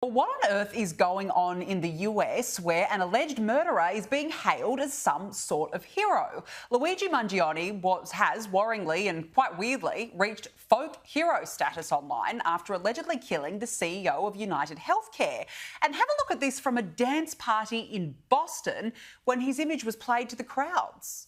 Well, what on earth is going on in the US where an alleged murderer is being hailed as some sort of hero? Luigi Mangione has worryingly and quite weirdly reached folk hero status online after allegedly killing the CEO of UnitedHealthcare. And have a look at this from a dance party in Boston when his image was played to the crowds.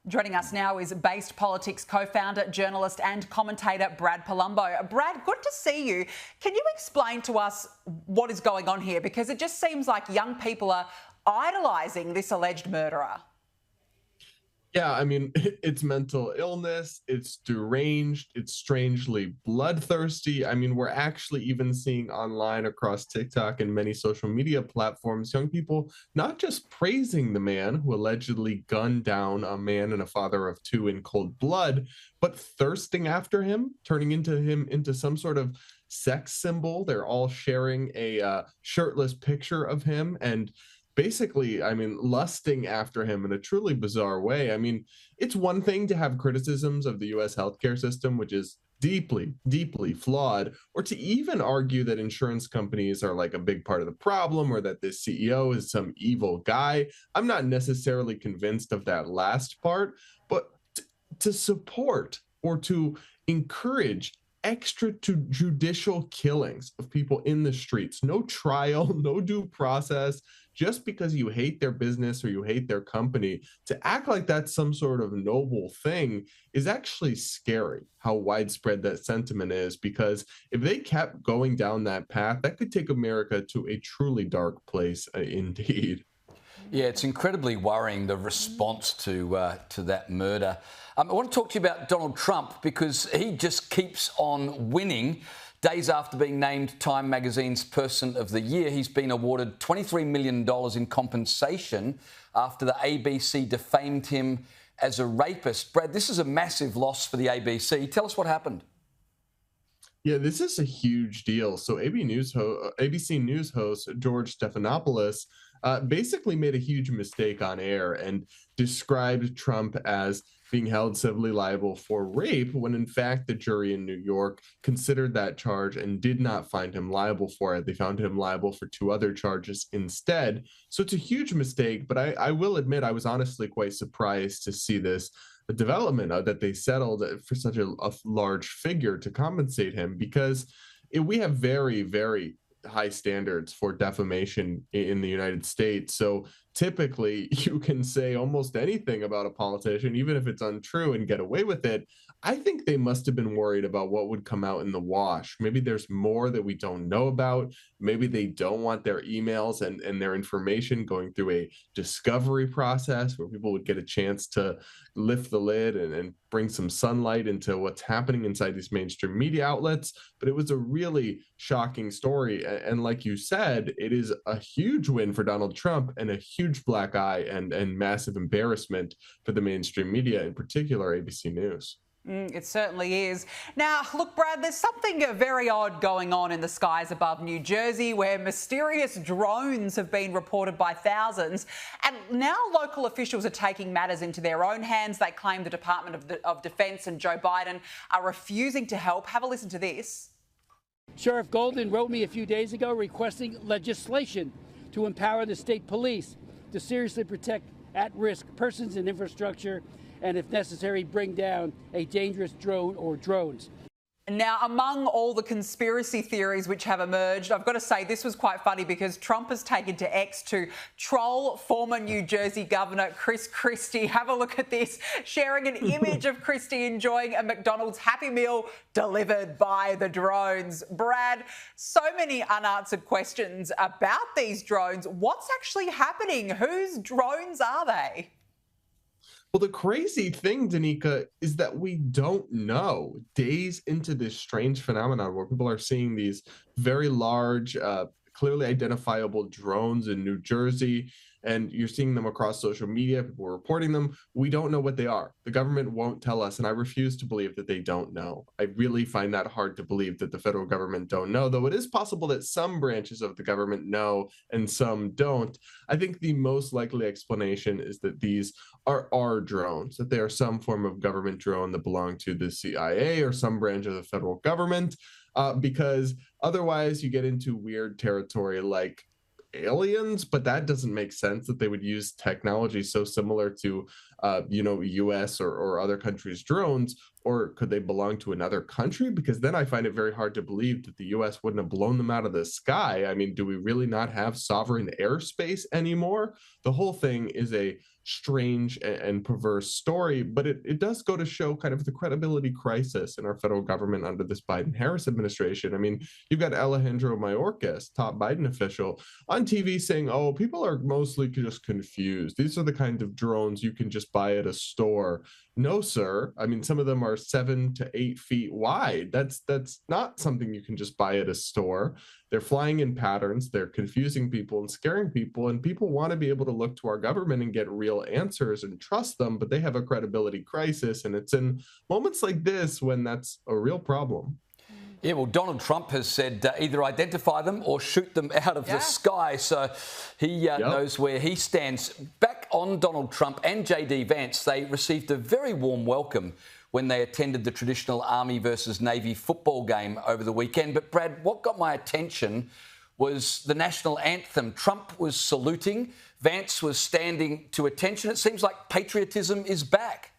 Joining us now is Based Politics co-founder, journalist and commentator Brad Polumbo. Brad, good to see you. Can you explain to us what is going on here? Because it just seems like young people are idolising this alleged murderer. Yeah, I mean, it's mental illness, it's deranged, it's strangely bloodthirsty. I mean, we're actually even seeing online across TikTok and many social media platforms, young people not just praising the man who allegedly gunned down a man and a father of two in cold blood, but thirsting after him, turning him into some sort of sex symbol. They're all sharing a shirtless picture of him and basically, I mean, lusting after him in a truly bizarre way. I mean, it's one thing to have criticisms of the US healthcare system, which is deeply, deeply flawed, or to even argue that insurance companies are like a big part of the problem or that this CEO is some evil guy. I'm not necessarily convinced of that last part, but to support or to encourage extrajudicial killings of people in the streets, no trial, no due process, just because you hate their business or you hate their company, to act like that's some sort of noble thing is actually scary how widespread that sentiment is, because if they kept going down that path, that could take America to a truly dark place indeed. Yeah, it's incredibly worrying, the response to that murder. I want to talk to you about Donald Trump because he just keeps on winning. Days after being named Time Magazine's Person of the Year, he's been awarded $23 million in compensation after the ABC defamed him as a rapist. Brad, this is a massive loss for the ABC. Tell us what happened. Yeah, this is a huge deal. So ABC News host George Stephanopoulos basically made a huge mistake on air and described Trump as being held civilly liable for rape, when in fact the jury in New York considered that charge and did not find him liable for it. They found him liable for two other charges instead. So it's a huge mistake, but I will admit I was honestly quite surprised to see this development that they settled for such a large figure to compensate him, because we have very, very high standards for defamation in the United States. So typically you can say almost anything about a politician, even if it's untrue, and get away with it. I think they must have been worried about what would come out in the wash. Maybe there's more that we don't know about. Maybe they don't want their emails and their information going through a discovery process where people would get a chance to lift the lid and bring some sunlight into what's happening inside these mainstream media outlets. But it was a really shocking story. And like you said, it is a huge win for Donald Trump and a huge black eye and massive embarrassment for the mainstream media, in particular ABC News. It certainly is. Now, look, Brad, there's something very odd going on in the skies above New Jersey, where mysterious drones have been reported by thousands. And now local officials are taking matters into their own hands. They claim the Department of Defense and Joe Biden are refusing to help. Have a listen to this. Sheriff Golden wrote me a few days ago requesting legislation to empower the state police to seriously protect at-risk persons and infrastructure, and if necessary, bring down a dangerous drone or drones. Now, among all the conspiracy theories which have emerged, I've got to say this was quite funny because Trump has taken to X to troll former New Jersey Governor Chris Christie. Have a look at this, sharing an image of Christie enjoying a McDonald's Happy Meal delivered by the drones. Brad, so many unanswered questions about these drones. What's actually happening? Whose drones are they? Well, the crazy thing, Danica, is that we don't know. Days into this strange phenomenon where people are seeing these very large clearly identifiable drones in New Jersey, and you're seeing them across social media. People are reporting them. We don't know what they are. The government won't tell us, and I refuse to believe that they don't know. I really find that hard to believe that the federal government don't know, though it is possible that some branches of the government know and some don't. I think the most likely explanation is that these are our drones, that they are some form of government drone that belong to the CIA or some branch of the federal government, because otherwise you get into weird territory like aliens, but that doesn't make sense that they would use technology so similar to US or other countries' drones. Or could they belong to another country? Because then I find it very hard to believe that the US wouldn't have blown them out of the sky. I mean, do we really not have sovereign airspace anymore? The whole thing is a strange and perverse story, but it does go to show kind of the credibility crisis in our federal government under this Biden-Harris administration. I mean, you've got Alejandro Mayorkas, top Biden official, on TV saying, oh, people are mostly just confused. These are the kind of drones you can just buy at a store. No, sir. I mean, some of them are 7 to 8 feet wide. That's not something you can just buy at a store. They're flying in patterns. They're confusing people and scaring people. And people want to be able to look to our government and get real answers and trust them, but they have a credibility crisis. And it's in moments like this when that's a real problem. Yeah, well, Donald Trump has said either identify them or shoot them out of the sky. So he knows where he stands. Back on Donald Trump and J.D. Vance, they received a very warm welcome when they attended the traditional Army versus Navy football game over the weekend. But, Brad, what got my attention was the national anthem. Trump was saluting. Vance was standing to attention. It seems like patriotism is back.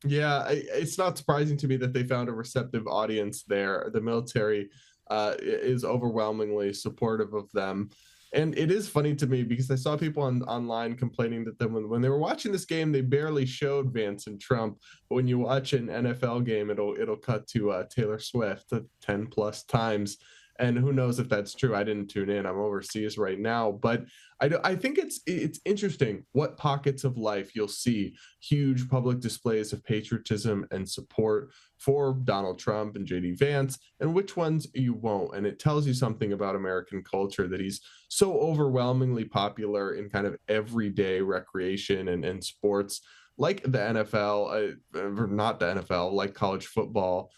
Yeah, it's not surprising to me that they found a receptive audience there. The military is overwhelmingly supportive of them. And it is funny to me because I saw people online complaining that when they were watching this game, they barely showed Vance and Trump. But when you watch an NFL game, it'll cut to Taylor Swift 10 plus times. And who knows if that's true? I didn't tune in. I'm overseas right now. But I think it's interesting what pockets of life you'll see huge public displays of patriotism and support for Donald Trump and J.D. Vance, and which ones you won't. And it tells you something about American culture that he's so overwhelmingly popular in kind of everyday recreation and sports like the NFL, or not the NFL, like college football,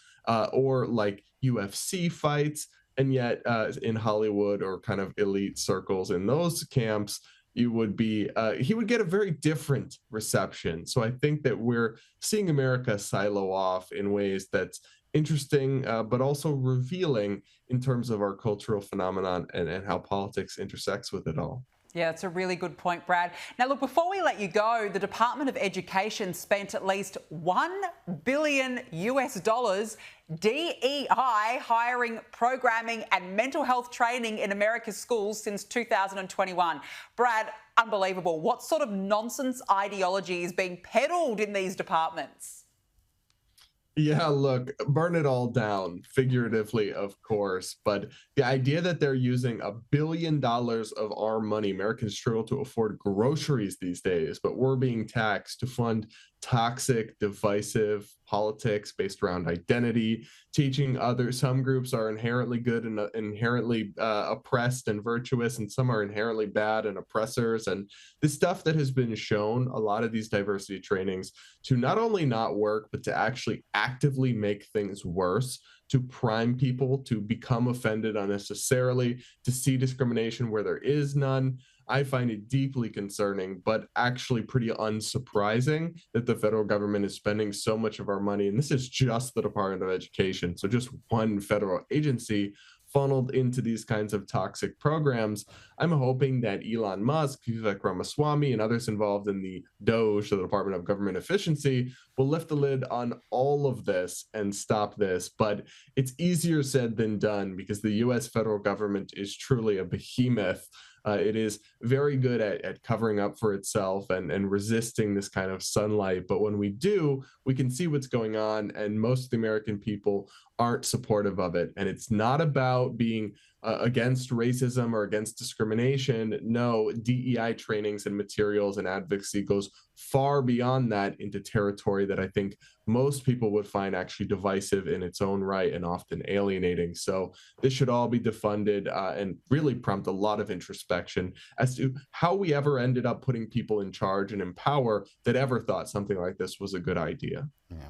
or like UFC fights. And yet in Hollywood or kind of elite circles in those camps, he would get a very different reception. So I think that we're seeing America silo off in ways that's interesting, but also revealing in terms of our cultural phenomenon and how politics intersects with it all. Yeah, it's a really good point, Brad. Now, look, before we let you go, the Department of Education spent at least $1 billion DEI hiring, programming and mental health training in America's schools since 2021. Brad, unbelievable. What sort of nonsense ideology is being peddled in these departments? Yeah, look, burn it all down, figuratively, of course. But the idea that they're using $1 billion of our money, Americans struggle to afford groceries these days, but we're being taxed to fund toxic, divisive politics based around identity, teaching some groups are inherently good and inherently oppressed and virtuous, and some are inherently bad and oppressors. And the stuff that has been shown, a lot of these diversity trainings, to not only not work, but to actually actively make things worse, to prime people to become offended unnecessarily, to see discrimination where there is none. I find it deeply concerning, but actually pretty unsurprising that the federal government is spending so much of our money. And this is just the Department of Education. So just one federal agency funneled into these kinds of toxic programs. I'm hoping that Elon Musk, Vivek Ramaswamy, and others involved in the DOGE, the Department of Government Efficiency, will lift the lid on all of this and stop this. But it's easier said than done because the U.S. federal government is truly a behemoth. It is very good at covering up for itself and resisting this kind of sunlight. But when we do, we can see what's going on. And most of the American people aren't supportive of it. And it's not about being against racism or against discrimination. No, DEI trainings and materials and advocacy goes far beyond that into territory that I think most people would find actually divisive in its own right and often alienating. So this should all be defunded and really prompt a lot of introspection as to how we ever ended up putting people in charge and in power that ever thought something like this was a good idea. Yeah.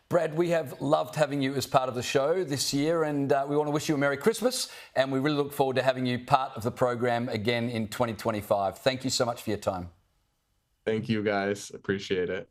Brad, we have loved having you as part of the show this year, and we want to wish you a Merry Christmas, and we really look forward to having you part of the program again in 2025. Thank you so much for your time. Thank you, guys. Appreciate it.